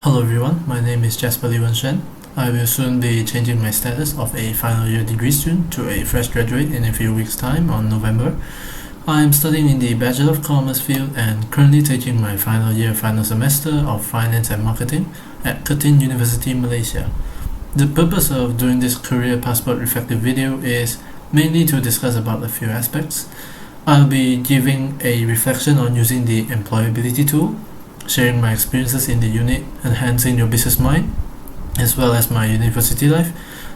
Hello everyone, my name is Jasper Wen Xuan. I will soon be changing my status of a final year degree student to a fresh graduate in a few weeks' time on November. I am studying in the Bachelor of Commerce field and currently taking my final semester of Finance and Marketing at Curtin University, Malaysia. The purpose of doing this career passport reflective video is mainly to discuss about a few aspects. I'll be giving a reflection on using the employability tool, sharing my experiences in the unit Enhancing Your Business Mind, as well as my university life,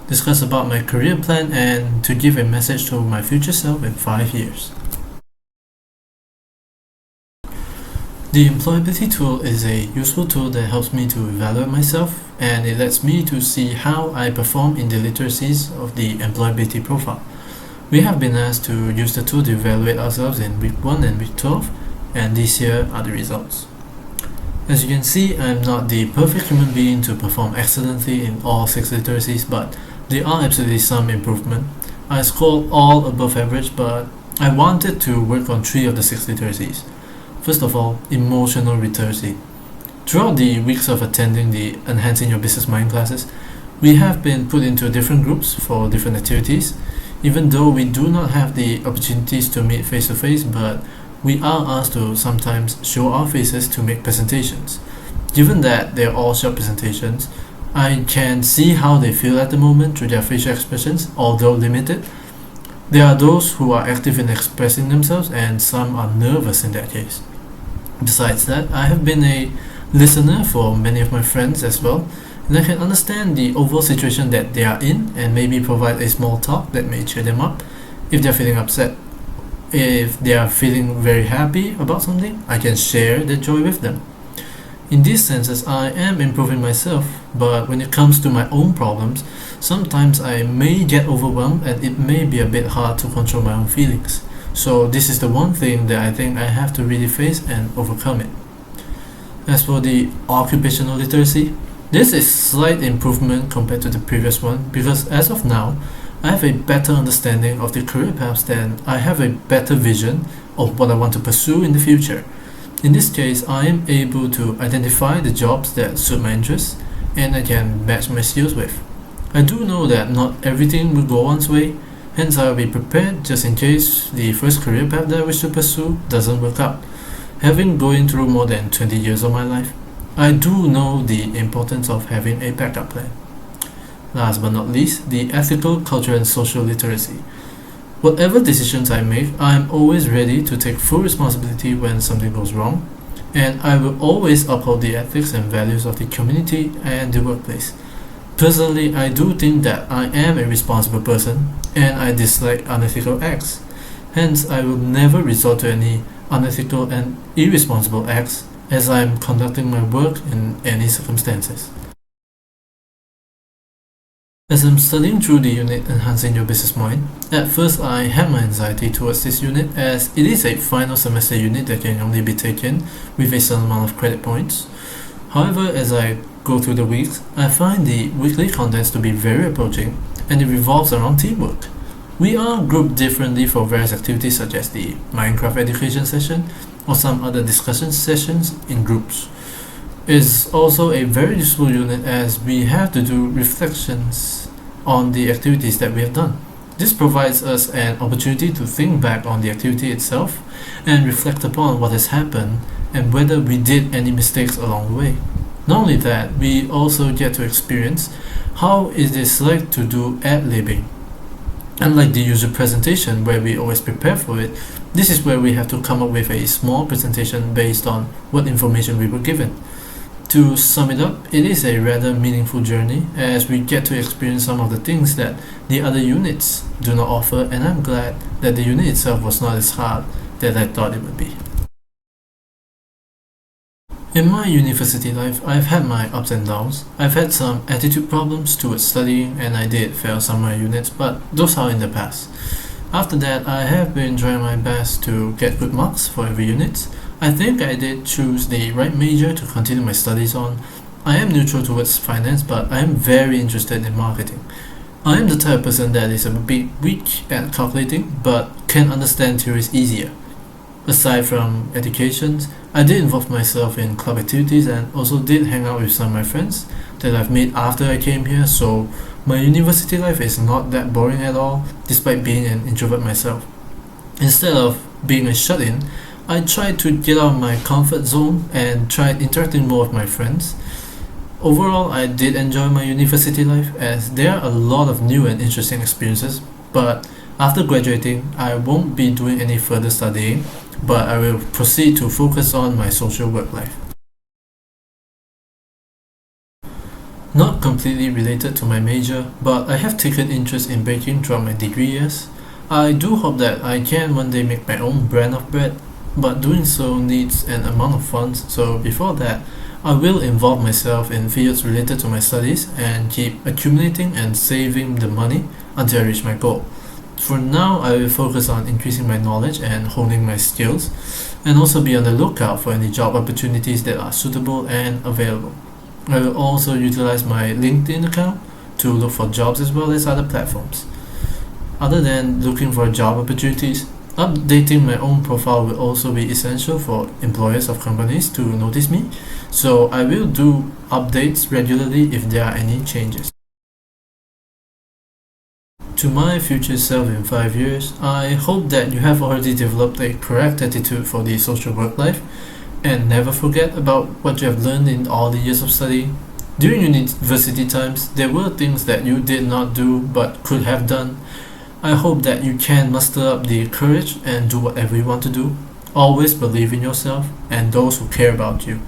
discuss about my career plan, and to give a message to my future self in 5 years. The employability tool is a useful tool that helps me to evaluate myself, and it lets me to see how I perform in the literacies of the employability profile. We have been asked to use the tool to evaluate ourselves in week 1 and week 12, and these here are the results. As you can see, I'm not the perfect human being to perform excellently in all 6 literacies, but there are absolutely some improvement. I scored all above average, but I wanted to work on 3 of the 6 literacies. First of all, emotional literacy. Throughout the weeks of attending the Enhancing Your Business Mind classes, we have been put into different groups for different activities, even though we do not have the opportunities to meet face to face, but we are asked to sometimes show our faces to make presentations. Given that they're all short presentations, I can see how they feel at the moment through their facial expressions, although limited. There are those who are active in expressing themselves and some are nervous in that case. Besides that, I have been a listener for many of my friends as well, and I can understand the overall situation that they are in and maybe provide a small talk that may cheer them up if they're feeling upset. If they are feeling very happy about something, I can share the joy with them. In these senses, I am improving myself, but when it comes to my own problems, sometimes I may get overwhelmed and it may be a bit hard to control my own feelings. So this is the one thing that I think I have to really face and overcome it. As for the occupational literacy, this is slight improvement compared to the previous one because as of now, I have a better understanding of the career paths and I have a better vision of what I want to pursue in the future. In this case, I am able to identify the jobs that suit my interests and I can match my skills with. I do know that not everything will go one's way, hence I will be prepared just in case the first career path that I wish to pursue doesn't work out. Having going through more than 20 years of my life, I do know the importance of having a backup plan. Last but not least, the ethical, cultural and social literacy. Whatever decisions I make, I am always ready to take full responsibility when something goes wrong, and I will always uphold the ethics and values of the community and the workplace. Personally, I do think that I am a responsible person and I dislike unethical acts. Hence, I will never resort to any unethical and irresponsible acts as I am conducting my work in any circumstances. As I'm studying through the unit Enhancing Your Business Mind, at first I had my anxiety towards this unit as it is a final semester unit that can only be taken with a certain amount of credit points. However, as I go through the weeks, I find the weekly contents to be very approaching and it revolves around teamwork. We are grouped differently for various activities such as the Minecraft education session or some other discussion sessions in groups. Is also a very useful unit as we have to do reflections on the activities that we have done. This provides us an opportunity to think back on the activity itself and reflect upon what has happened and whether we did any mistakes along the way. Not only that, we also get to experience how it is like to do ad-libbing. Unlike the usual presentation where we always prepare for it, this is where we have to come up with a small presentation based on what information we were given. To sum it up, it is a rather meaningful journey as we get to experience some of the things that the other units do not offer, and I'm glad that the unit itself was not as hard that I thought it would be. In my university life, I've had my ups and downs. I've had some attitude problems towards studying and I did fail some of my units, but those are in the past. After that, I have been trying my best to get good marks for every unit. I think I did choose the right major to continue my studies on. I am neutral towards finance, but I am very interested in marketing. I am the type of person that is a bit weak at calculating, but can understand theories easier. Aside from education, I did involve myself in club activities and also did hang out with some of my friends that I've made after I came here, so my university life is not that boring at all, despite being an introvert myself. Instead of being a shut-in, I tried to get out of my comfort zone and tried interacting more with my friends. Overall, I did enjoy my university life as there are a lot of new and interesting experiences, but after graduating, I won't be doing any further studying, but I will proceed to focus on my social work life. Not completely related to my major, but I have taken interest in baking throughout my degree years. I do hope that I can one day make my own brand of bread, but doing so needs an amount of funds, so before that, I will involve myself in fields related to my studies and keep accumulating and saving the money until I reach my goal. For now, I will focus on increasing my knowledge and honing my skills, and also be on the lookout for any job opportunities that are suitable and available. I will also utilize my LinkedIn account to look for jobs as well as other platforms. Other than looking for job opportunities, updating my own profile will also be essential for employers of companies to notice me, so I will do updates regularly if there are any changes. To my future self in 5 years, I hope that you have already developed a correct attitude for the social work life and never forget about what you have learned in all the years of study. During university times, there were things that you did not do but could have done. I hope that you can muster up the courage and do whatever you want to do. Always believe in yourself and those who care about you.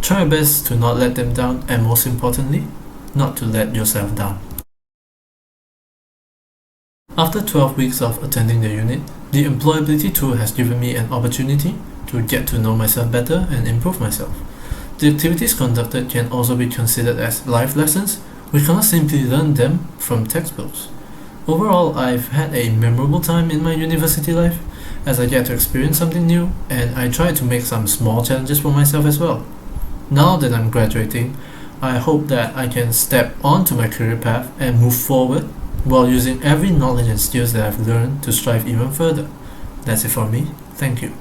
Try your best to not let them down, and most importantly, not to let yourself down. After 12 weeks of attending the unit, the employability tool has given me an opportunity to get to know myself better and improve myself. The activities conducted can also be considered as life lessons. We cannot simply learn them from textbooks. Overall, I've had a memorable time in my university life as I get to experience something new, and I try to make some small challenges for myself as well. Now that I'm graduating, I hope that I can step onto my career path and move forward while using every knowledge and skills that I've learned to strive even further. That's it for me. Thank you.